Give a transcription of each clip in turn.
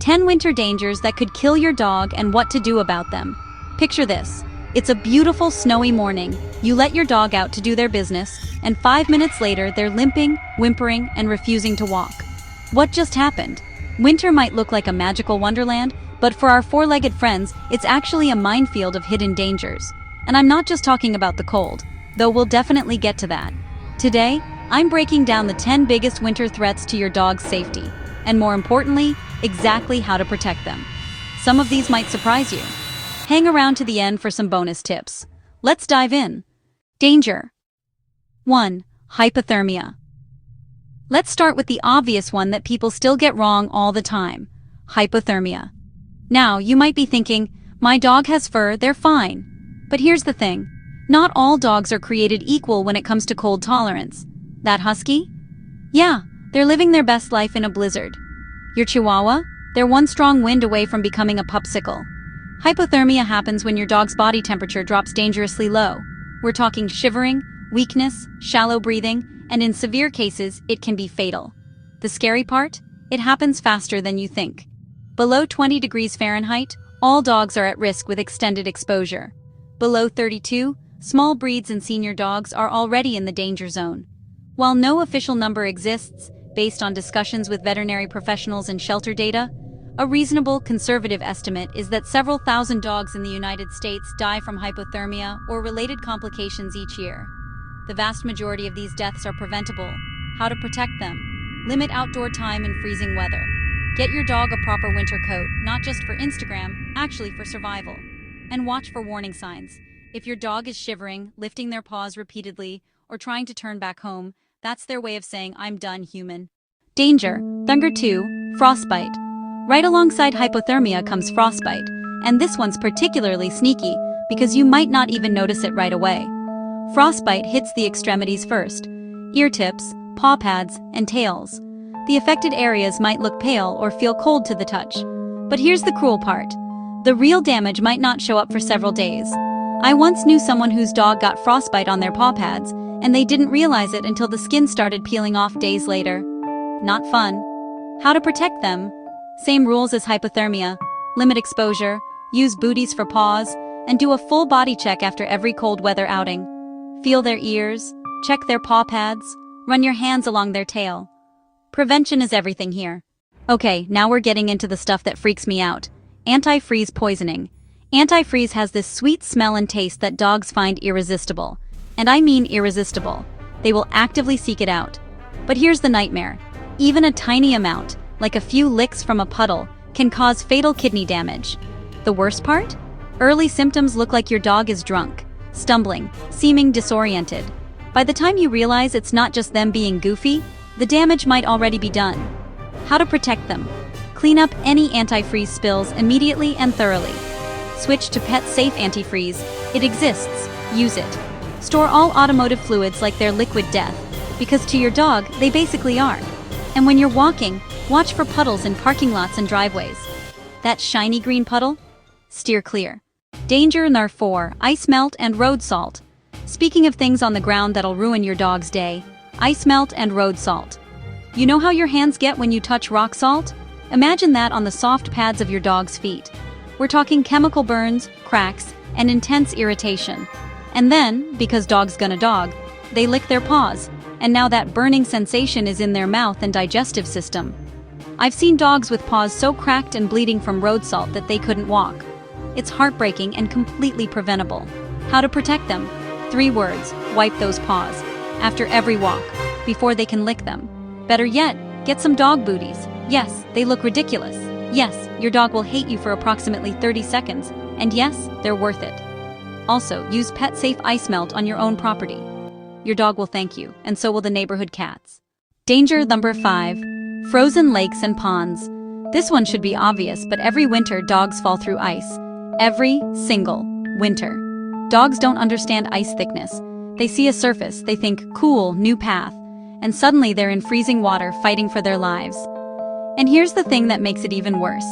10 winter dangers that could kill your dog and what to do about them. Picture this. It's a beautiful snowy morning. You let your dog out to do their business, and 5 minutes later they're limping, whimpering, and refusing to walk. What just happened? Winter might look like a magical wonderland, but for our four-legged friends, it's actually a minefield of hidden dangers. And I'm not just talking about the cold, though we'll definitely get to that. Today, I'm breaking down the 10 biggest winter threats to your dog's safety, and more importantly, exactly how to protect them. Some of these might surprise you. Hang around to the end for some bonus tips. Let's dive in. Danger. 1. Hypothermia. Let's start with the obvious one that people still get wrong all the time. Hypothermia. Now, you might be thinking, my dog has fur, they're fine. But here's the thing. Not all dogs are created equal when it comes to cold tolerance. That husky? Yeah, they're living their best life in a blizzard. Your chihuahua? They're one strong wind away from becoming a popsicle. Hypothermia happens when your dog's body temperature drops dangerously low. We're talking shivering, weakness, shallow breathing, and in severe cases, it can be fatal. The scary part? It happens faster than you think. Below 20 degrees Fahrenheit, all dogs are at risk with extended exposure. Below 32, small breeds and senior dogs are already in the danger zone. While no official number exists, based on discussions with veterinary professionals and shelter data, a reasonable, conservative estimate is that several thousand dogs in the United States die from hypothermia or related complications each year. The vast majority of these deaths are preventable. How to protect them? Limit outdoor time in freezing weather. Get your dog a proper winter coat, not just for Instagram, actually for survival. And watch for warning signs. If your dog is shivering, lifting their paws repeatedly, or trying to turn back home, that's their way of saying, I'm done, human. Danger. Number 2. Frostbite. Right alongside hypothermia comes frostbite, and this one's particularly sneaky because you might not even notice it right away. Frostbite hits the extremities first: ear tips, paw pads, and tails. The affected areas might look pale or feel cold to the touch. But here's the cruel part. The real damage might not show up for several days. I once knew someone whose dog got frostbite on their paw pads, and they didn't realize it until the skin started peeling off days later. Not fun. How to protect them? Same rules as hypothermia. Limit exposure, use booties for paws, and do a full body check after every cold weather outing. Feel their ears, check their paw pads, run your hands along their tail. Prevention is everything here. Okay, now we're getting into the stuff that freaks me out. Antifreeze poisoning. Antifreeze has this sweet smell and taste that dogs find irresistible. And I mean irresistible. They will actively seek it out. But here's the nightmare. Even a tiny amount, like a few licks from a puddle, can cause fatal kidney damage. The worst part? Early symptoms look like your dog is drunk, stumbling, seeming disoriented. By the time you realize it's not just them being goofy, the damage might already be done. How to protect them? Clean up any antifreeze spills immediately and thoroughly. Switch to pet-safe antifreeze. It exists. Use it. Store all automotive fluids like they're liquid death, because to your dog, they basically are. And when you're walking, watch for puddles in parking lots and driveways. That shiny green puddle? Steer clear. Danger number 4. Ice melt and road salt. Speaking of things on the ground that'll ruin your dog's day, ice melt and road salt. You know how your hands get when you touch rock salt? Imagine that on the soft pads of your dog's feet. We're talking chemical burns, cracks, and intense irritation. And then, because dog's gonna dog, they lick their paws, and now that burning sensation is in their mouth and digestive system. I've seen dogs with paws so cracked and bleeding from road salt that they couldn't walk. It's heartbreaking and completely preventable. How to protect them? 3 words: wipe those paws. After every walk, before they can lick them. Better yet, get some dog booties. Yes, they look ridiculous. Yes, your dog will hate you for approximately 30 seconds, and yes, they're worth it. Also, use pet-safe ice melt on your own property. Your dog will thank you, and so will the neighborhood cats. Danger number 5. Frozen lakes and ponds. This one should be obvious, but every winter dogs fall through ice. Every single winter. Dogs don't understand ice thickness. They see a surface, they think, cool, new path, and suddenly they're in freezing water fighting for their lives. And here's the thing that makes it even worse.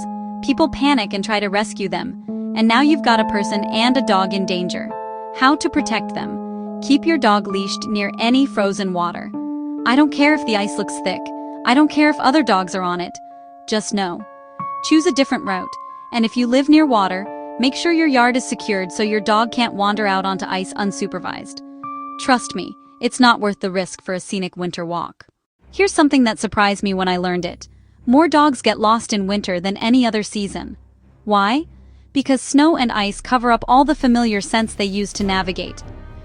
People panic and try to rescue them, and now you've got a person and a dog in danger. How to protect them? Keep your dog leashed near any frozen water. I don't care if the ice looks thick. I don't care if other dogs are on it. Just know, choose a different route. And if you live near water, make sure your yard is secured so your dog can't wander out onto ice unsupervised. Trust me, it's not worth the risk for a scenic winter walk. Here's something that surprised me when I learned it. More dogs get lost in winter than any other season. Why? Because snow and ice cover up all the familiar scents they use to navigate.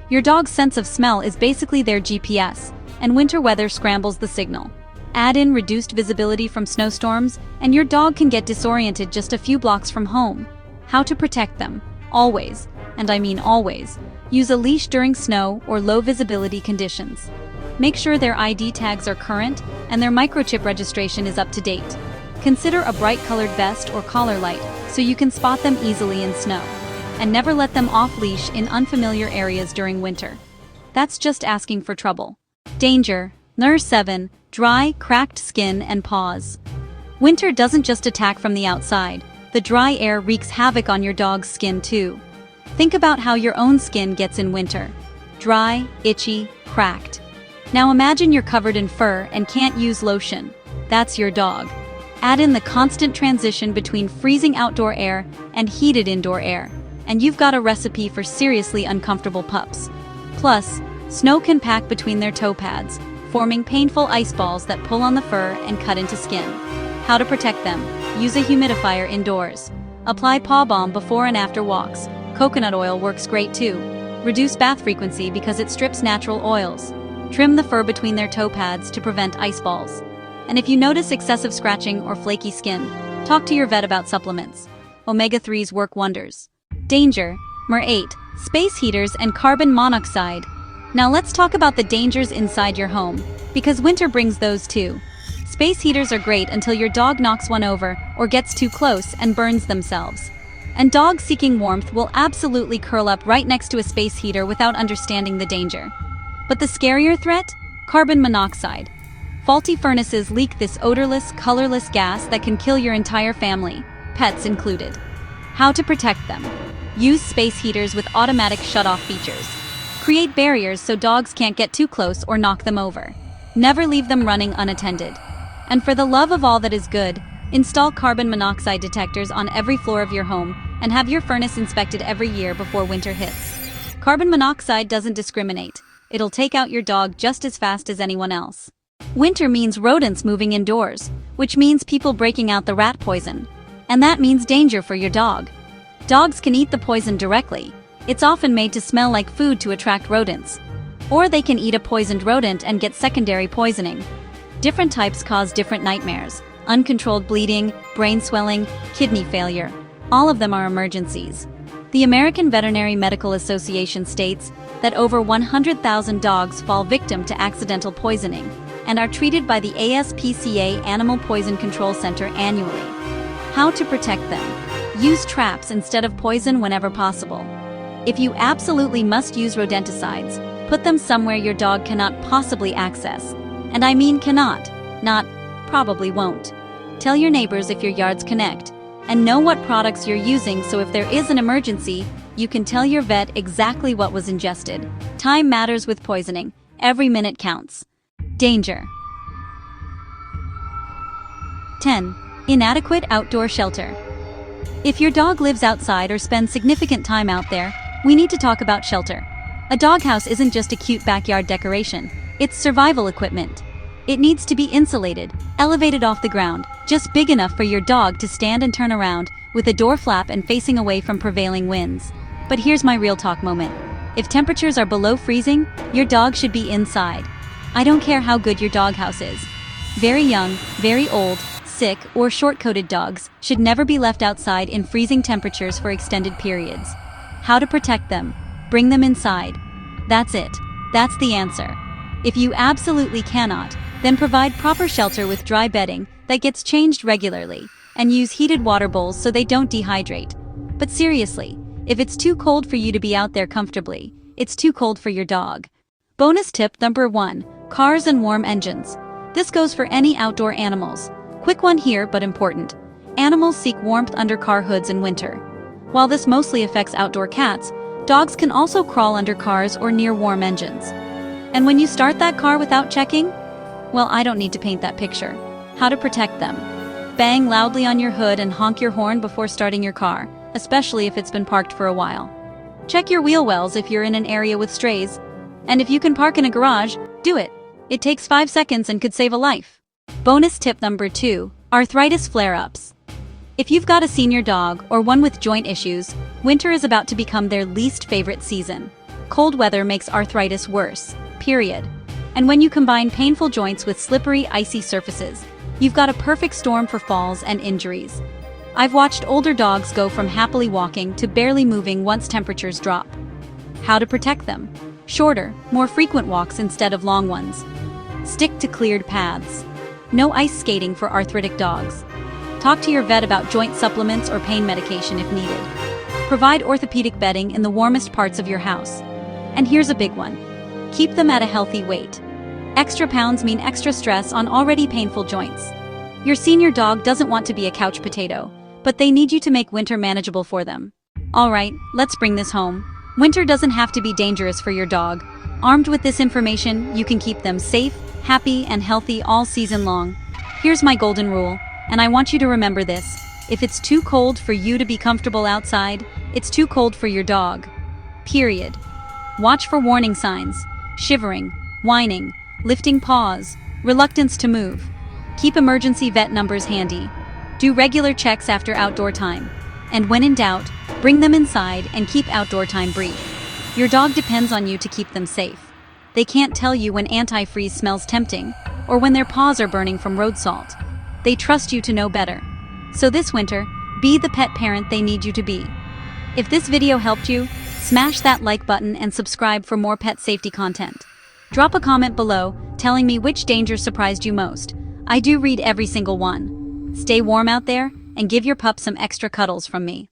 Your dog's sense of smell is basically their GPS, and winter weather scrambles the signal. Add in reduced visibility from snowstorms, and your dog can get disoriented just a few blocks from home. How to protect them? Always, and I mean always, use a leash during snow or low visibility conditions. Make sure their ID tags are current and their microchip registration is up to date. Consider a bright colored vest or collar light so you can spot them easily in snow. And never let them off leash in unfamiliar areas during winter. That's just asking for trouble. Danger. Number 7. Dry, cracked skin and paws. Winter doesn't just attack from the outside. The dry air wreaks havoc on your dog's skin too. Think about how your own skin gets in winter. Dry, itchy, cracked. Now imagine you're covered in fur and can't use lotion. That's your dog. Add in the constant transition between freezing outdoor air and heated indoor air, and you've got a recipe for seriously uncomfortable pups. Plus, snow can pack between their toe pads, forming painful ice balls that pull on the fur and cut into skin. How to protect them? Use a humidifier indoors. Apply paw balm before and after walks. Coconut oil works great too. Reduce bath frequency because it strips natural oils. Trim the fur between their toe pads to prevent ice balls. And if you notice excessive scratching or flaky skin, talk to your vet about supplements. Omega-3s work wonders. Danger. Number 8. Space heaters and carbon monoxide. Now let's talk about the dangers inside your home, because winter brings those too. Space heaters are great until your dog knocks one over or gets too close and burns themselves. And dogs seeking warmth will absolutely curl up right next to a space heater without understanding the danger. But the scarier threat? Carbon monoxide. Faulty furnaces leak this odorless, colorless gas that can kill your entire family, pets included. How to protect them? Use space heaters with automatic shut-off features. Create barriers so dogs can't get too close or knock them over. Never leave them running unattended. And for the love of all that is good, install carbon monoxide detectors on every floor of your home and have your furnace inspected every year before winter hits. Carbon monoxide doesn't discriminate. It'll take out your dog just as fast as anyone else. Winter means rodents moving indoors, which means people breaking out the rat poison. And that means danger for your dog. Dogs can eat the poison directly. It's often made to smell like food to attract rodents. Or they can eat a poisoned rodent and get secondary poisoning. Different types cause different nightmares: uncontrolled bleeding, brain swelling, kidney failure. All of them are emergencies. The American Veterinary Medical Association states that over 100,000 dogs fall victim to accidental poisoning and are treated by the ASPCA Animal Poison Control Center annually. How to protect them? Use traps instead of poison whenever possible. If you absolutely must use rodenticides, put them somewhere your dog cannot possibly access. And I mean cannot, not probably won't. Tell your neighbors if your yards connect, and know what products you're using so if there is an emergency, you can tell your vet exactly what was ingested. Time matters with poisoning. Every minute counts. Danger. 10. Inadequate outdoor shelter. If your dog lives outside or spends significant time out there, we need to talk about shelter. A doghouse isn't just a cute backyard decoration, it's survival equipment. It needs to be insulated, elevated off the ground, just big enough for your dog to stand and turn around, with a door flap and facing away from prevailing winds. But here's my real talk moment. If temperatures are below freezing, your dog should be inside. I don't care how good your doghouse is. Very young, very old, sick, or short-coated dogs should never be left outside in freezing temperatures for extended periods. How to protect them? Bring them inside. That's it. That's the answer. If you absolutely cannot, then provide proper shelter with dry bedding that gets changed regularly, and use heated water bowls so they don't dehydrate. But seriously, if it's too cold for you to be out there comfortably, it's too cold for your dog. Bonus tip number 1. Cars and warm engines. This goes for any outdoor animals. Quick one here, but important. Animals seek warmth under car hoods in winter. While this mostly affects outdoor cats, dogs can also crawl under cars or near warm engines. And when you start that car without checking, well, I don't need to paint that picture. How to protect them? Bang loudly on your hood and honk your horn before starting your car, especially if it's been parked for a while. Check your wheel wells if you're in an area with strays. And if you can park in a garage, do it. It takes 5 seconds and could save a life. Bonus tip number 2, arthritis flare-ups. If you've got a senior dog or one with joint issues, winter is about to become their least favorite season. Cold weather makes arthritis worse, period. And when you combine painful joints with slippery, icy surfaces, you've got a perfect storm for falls and injuries. I've watched older dogs go from happily walking to barely moving once temperatures drop. How to protect them? Shorter, more frequent walks instead of long ones. Stick to cleared paths. No ice skating for arthritic dogs. Talk to your vet about joint supplements or pain medication if needed. Provide orthopedic bedding in the warmest parts of your house. And here's a big one. Keep them at a healthy weight. Extra pounds mean extra stress on already painful joints. Your senior dog doesn't want to be a couch potato, but they need you to make winter manageable for them. Alright, let's bring this home. Winter doesn't have to be dangerous for your dog. Armed with this information, you can keep them safe, happy, and healthy all season long. Here's my golden rule, and I want you to remember this. If it's too cold for you to be comfortable outside, it's too cold for your dog. Period. Watch for warning signs: shivering, whining, lifting paws, reluctance to move. Keep emergency vet numbers handy. Do regular checks after outdoor time. And when in doubt, bring them inside and keep outdoor time brief. Your dog depends on you to keep them safe. They can't tell you when antifreeze smells tempting, or when their paws are burning from road salt. They trust you to know better. So this winter, be the pet parent they need you to be. If this video helped you, smash that like button and subscribe for more pet safety content. Drop a comment below telling me which danger surprised you most. I do read every single one. Stay warm out there and give your pup some extra cuddles from me.